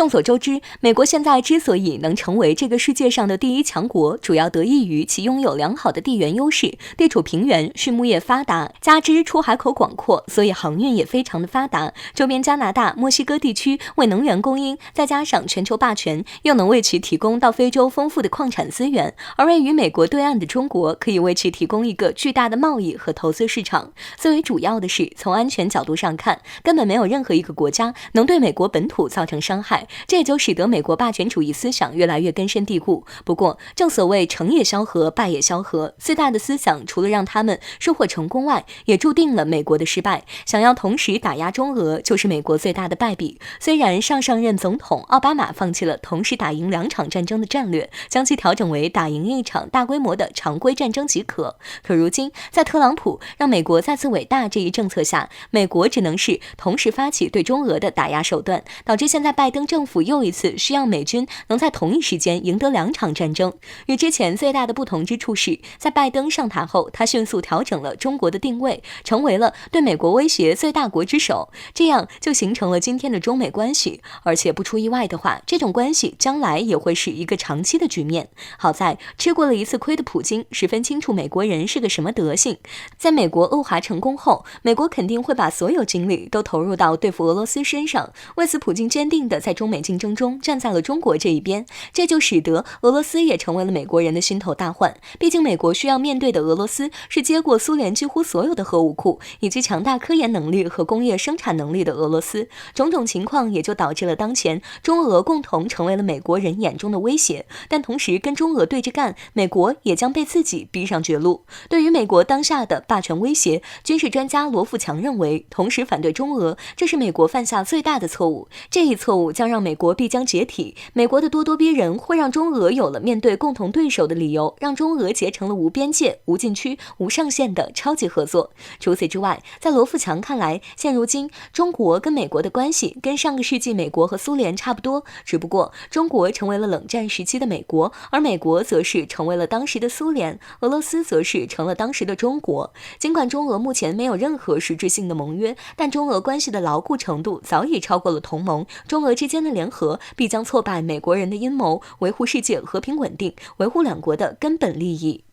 众所周知，美国现在之所以能成为这个世界上的第一强国，主要得益于其拥有良好的地缘优势，地处平原，畜牧业发达，加之出海口广阔，所以航运也非常的发达。周边加拿大、墨西哥地区为能源供应，再加上全球霸权，又能为其提供到非洲丰富的矿产资源，而位于美国对岸的中国，可以为其提供一个巨大的贸易和投资市场。最为主要的是，从安全角度上看，根本没有任何一个国家能对美国本土造成伤害。这也就使得美国霸权主义思想越来越根深蒂固。不过，正所谓成也萧何，败也萧何，最大的思想除了让他们收获成功外，也注定了美国的失败。想要同时打压中俄，就是美国最大的败笔。虽然上任总统奥巴马放弃了同时打赢2场战争的战略，将其调整为打赢1场大规模的常规战争即可，可如今在特朗普让美国再次伟大这一政策下，美国只能是同时发起对中俄的打压手段，导致现在拜登政府又一次需要美军能在同一时间赢得2场战争。与之前最大的不同之处是，在拜登上台后，他迅速调整了中国的定位，成为了对美国威胁最大国之首，这样就形成了今天的中美关系。而且不出意外的话，这种关系将来也会是一个长期的局面。好在吃过了一次亏的普京十分清楚美国人是个什么德性，在美国欧华成功后，美国肯定会把所有精力都投入到对付俄罗斯身上。为此，普京坚定地在中美竞争中站在了中国这一边，这就使得俄罗斯也成为了美国人的心头大患。毕竟美国需要面对的俄罗斯是接过苏联几乎所有的核武库，以及强大科研能力和工业生产能力的俄罗斯。种种情况也就导致了当前中俄共同成为了美国人眼中的威胁，但同时跟中俄对着干，美国也将被自己逼上绝路。对于美国当下的霸权威胁，军事专家罗富强认为，同时反对中俄，这是美国犯下最大的错误。这一错误将让美国必将解体。美国的咄咄逼人会让中俄有了面对共同对手的理由，让中俄结成了无边界、无禁区、无上限的超级合作。除此之外，在罗富强看来，现如今中国跟美国的关系跟上个世纪美国和苏联差不多，只不过中国成为了冷战时期的美国，而美国则是成为了当时的苏联，俄罗斯则是成了当时的中国。尽管中俄目前没有任何实质性的盟约，但中俄关系的牢固程度早已超过了同盟。中俄之间的联合必将挫败美国人的阴谋，维护世界和平稳定，维护两国的根本利益。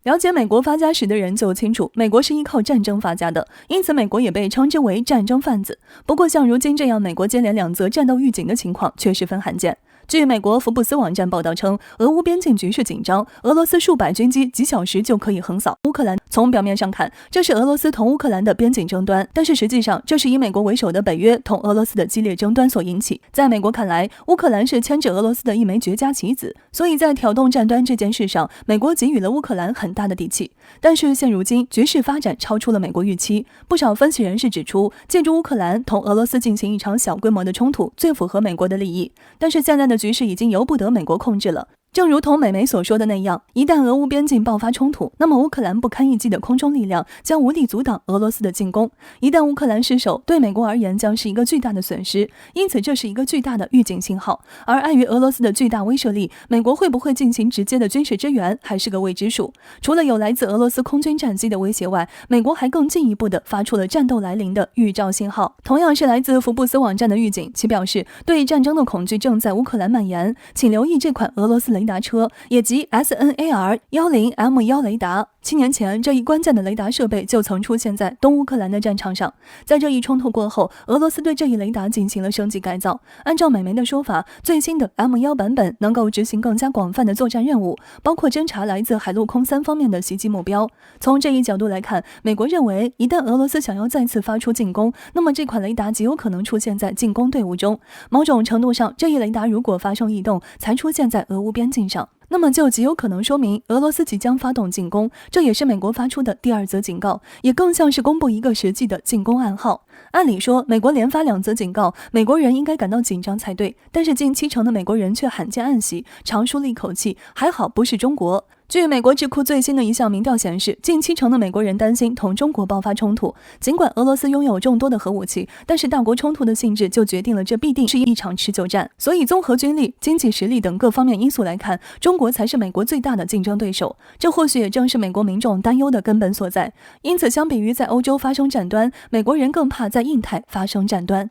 了解美国发家史的人就清楚，美国是依靠战争发家的，因此美国也被称之为战争贩子。不过像如今这样美国接连2则战斗预警的情况却十分罕见。据美国福布斯网站报道称，俄乌边境局势紧张，俄罗斯数百军机几小时就可以横扫乌克兰。从表面上看，这是俄罗斯同乌克兰的边境争端，但是实际上这是以美国为首的北约同俄罗斯的激烈争端所引起。在美国看来，乌克兰是牵制俄罗斯的一枚绝佳棋子，所以在挑动战端这件事上，美国给予了乌克兰很大的底气。但是现如今局势发展超出了美国预期，不少分析人士指出，借助乌克兰同俄罗斯进行一场小规模的冲突最符合美国的利益。但是现在的局势已经由不得美国控制了。正如同美媒所说的那样，一旦俄乌边境爆发冲突，那么乌克兰不堪一击的空中力量将无力阻挡俄罗斯的进攻。一旦乌克兰失守，对美国而言将是一个巨大的损失，因此这是一个巨大的预警信号。而碍于俄罗斯的巨大威慑力，美国会不会进行直接的军事支援还是个未知数。除了有来自俄罗斯空军战机的威胁外，美国还更进一步的发出了战斗来临的预兆信号。同样是来自福布斯网站的预警，其表示对战争的恐惧正在乌克兰蔓延，请留意这款俄罗斯雷达车，也即 SNAR-10M1 雷达。7年前，这一关键的雷达设备就曾出现在东乌克兰的战场上。在这一冲突过后，俄罗斯对这一雷达进行了升级改造。按照美媒的说法，最新的 M1 版本能够执行更加广泛的作战任务，包括侦察来自海陆空3方面的袭击目标。从这一角度来看，美国认为一旦俄罗斯想要再次发出进攻，那么这款雷达极有可能出现在进攻队伍中。某种程度上，这一雷达如果发生异动才出现在俄乌边境上，那么就极有可能说明俄罗斯即将发动进攻，这也是美国发出的第2则警告，也更像是公布一个实际的进攻暗号。按理说，美国连发2则警告，美国人应该感到紧张才对，但是近70%的美国人却罕见暗喜，长舒了一口气，还好不是中国。据美国智库最新的一项民调显示，近70%的美国人担心同中国爆发冲突。尽管俄罗斯拥有众多的核武器，但是大国冲突的性质就决定了这必定是一场持久战。所以综合军力、经济实力等各方面因素来看，中国才是美国最大的竞争对手。这或许也正是美国民众担忧的根本所在。因此，相比于在欧洲发生战端，美国人更怕在印太发生战端。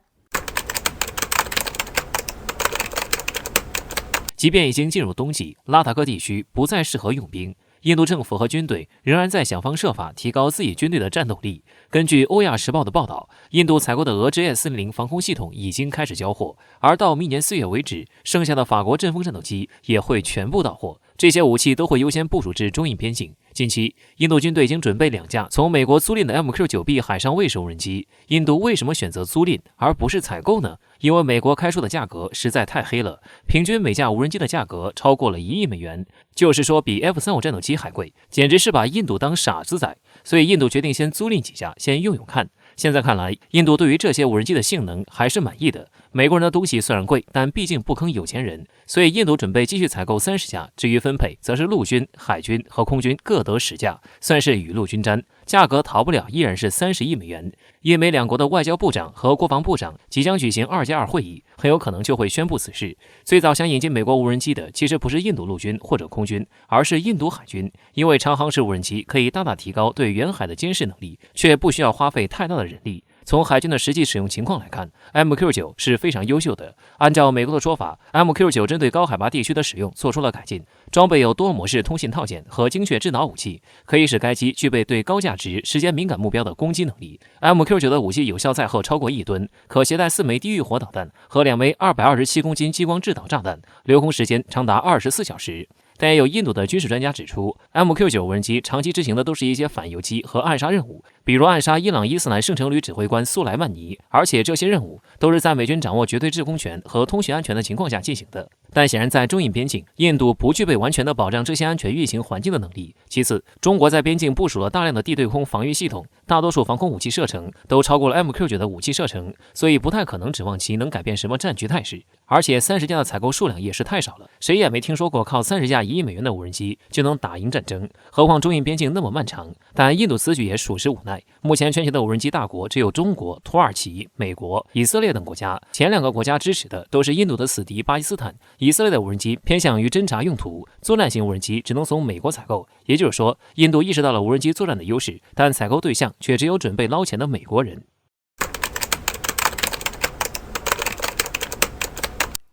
即便已经进入冬季，拉达克地区不再适合用兵，印度政府和军队仍然在想方设法提高自己军队的战斗力。根据欧亚时报的报道，印度采购的俄之 S-400防空系统已经开始交货，而到明年4月为止，剩下的法国阵风战斗机也会全部到货。这些武器都会优先部署至中印边境。近期，印度军队已经准备2架从美国租赁的 MQ-9B 海上卫士无人机。印度为什么选择租赁而不是采购呢？因为美国开出的价格实在太黑了，平均每架无人机的价格超过了1亿美元，就是说比 F-35战斗机还贵，简直是把印度当傻子宰。所以印度决定先租赁几架，先用用看。现在看来，印度对于这些无人机的性能还是满意的。美国人的东西虽然贵，但毕竟不坑有钱人，所以印度准备继续采购30架，至于分配，则是陆军、海军和空军各得10架，算是雨露均沾。价格逃不了，依然是30亿美元。印美两国的外交部长和国防部长即将举行2+2会议，很有可能就会宣布此事。最早想引进美国无人机的，其实不是印度陆军或者空军，而是印度海军，因为长航时无人机可以大大提高对远海的监视能力，却不需要花费太大的人力。从海军的实际使用情况来看， MQ-9 是非常优秀的。按照美国的说法， MQ-9 针对高海拔地区的使用做出了改进，装备有多模式通信套件和精确制导武器，可以使该机具备对高价值、时间敏感目标的攻击能力。MQ-9 的武器有效载荷超过1吨，可携带4枚低域火导弹和2枚227公斤激光制导炸弹，留空时间长达24小时。但也有印度的军事专家指出， MQ-9 无人机长期执行的都是一些反游击和暗杀任务，比如暗杀伊朗伊斯兰圣城旅指挥官苏莱曼尼，而且这些任务都是在美军掌握绝对制空权和通讯安全的情况下进行的。但显然在中印边境，印度不具备完全的保障这些安全运行环境的能力。其次，中国在边境部署了大量的地对空防御系统，大多数防空武器射程都超过了 MQ-9 的武器射程，所以不太可能指望其能改变什么战局态势。而且30架的采购数量也是太少了，谁也没听说过靠30架1亿美元的无人机就能打赢战争，何况中印边境那么漫长。但印度此举也属实无奈，目前全球的无人机大国只有中国、土耳其、美国、以色列等国家，前2个国家支持的都是印度的死敌巴基斯坦。以色列的无人机偏向于侦察用途，作战型无人机只能从美国采购，也就是说，印度意识到了无人机作战的优势，但采购对象却只有准备捞钱的美国人。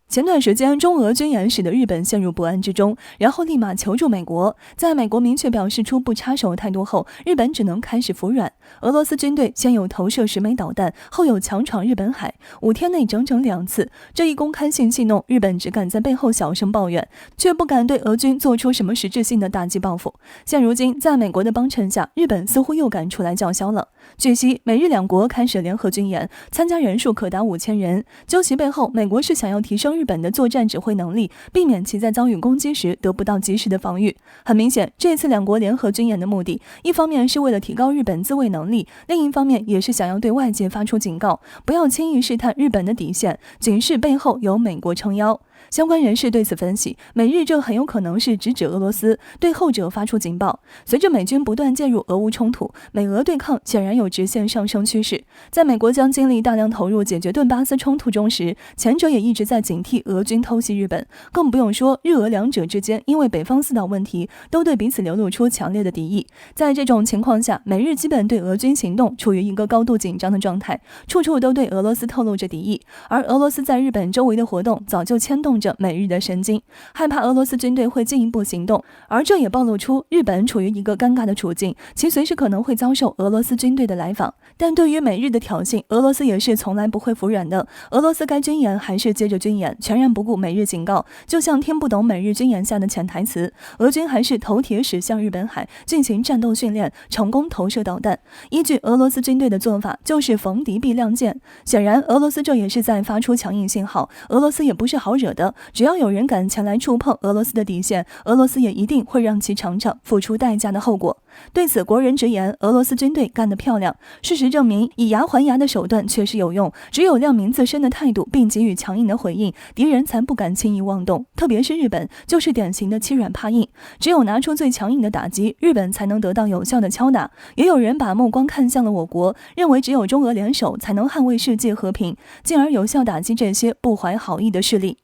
前段时间，中俄军演使得日本陷入不安之中，然后立马求助美国。在美国明确表示出不插手态度后，日本只能开始服软。俄罗斯军队先有投射10枚导弹，后有强闯日本海，5天内整整2次。这一公开性戏弄，日本只敢在背后小声抱怨，却不敢对俄军做出什么实质性的打击报复。现如今，在美国的帮衬下，日本似乎又敢出来叫嚣了。据悉，美日2国开始联合军演，参加人数可达5000人。究其背后，美国是想要提升日本的作战指挥能力，避免其在遭遇攻击时得不到及时的防御。很明显，这次2国联合军演的目的，一方面是为了提高日本自卫能力，另一方面也是想要对外界发出警告，不要轻易试探日本的底线，警示背后有美国撑腰。相关人士对此分析，美日这很有可能是直指俄罗斯，对后者发出警报。随着美军不断介入俄乌冲突，美俄对抗显然有直线上升趋势。在美国将精力大量投入解决顿巴斯冲突中时，前者也一直在警惕俄军偷袭日本，更不用说日俄2者之间因为北方四岛问题都对彼此流露出强烈的敌意。在这种情况下，美日基本对俄军行动处于一个高度紧张的状态，处处都对俄罗斯透露着敌意，而俄罗斯在日本周围的活动早就牵动着美日的神经，害怕俄罗斯军队会进一步行动，而这也暴露出日本处于一个尴尬的处境，其随时可能会遭受俄罗斯军队的来访。但对于美日的挑衅，俄罗斯也是从来不会服软的。俄罗斯该军演还是接着军演，全然不顾美日警告，就像听不懂美日军演下的潜台词，俄军还是头铁驶向日本海进行战斗训练，成功投射导弹。依据俄罗斯军队的做法，就是逢敌必亮剑。显然，俄罗斯这也是在发出强硬信号，俄罗斯也不是好惹的。了，只要有人敢前来触碰俄罗斯的底线，俄罗斯也一定会让其尝尝付出代价的后果。对此，国人直言，俄罗斯军队干得漂亮。事实证明，以牙还牙的手段确实有用，只有亮明自身的态度并给予强硬的回应，敌人才不敢轻易妄动。特别是日本，就是典型的欺软怕硬，只有拿出最强硬的打击，日本才能得到有效的敲打。也有人把目光看向了我国，认为只有中俄联手才能捍卫世界和平，进而有效打击这些不怀好意的势力。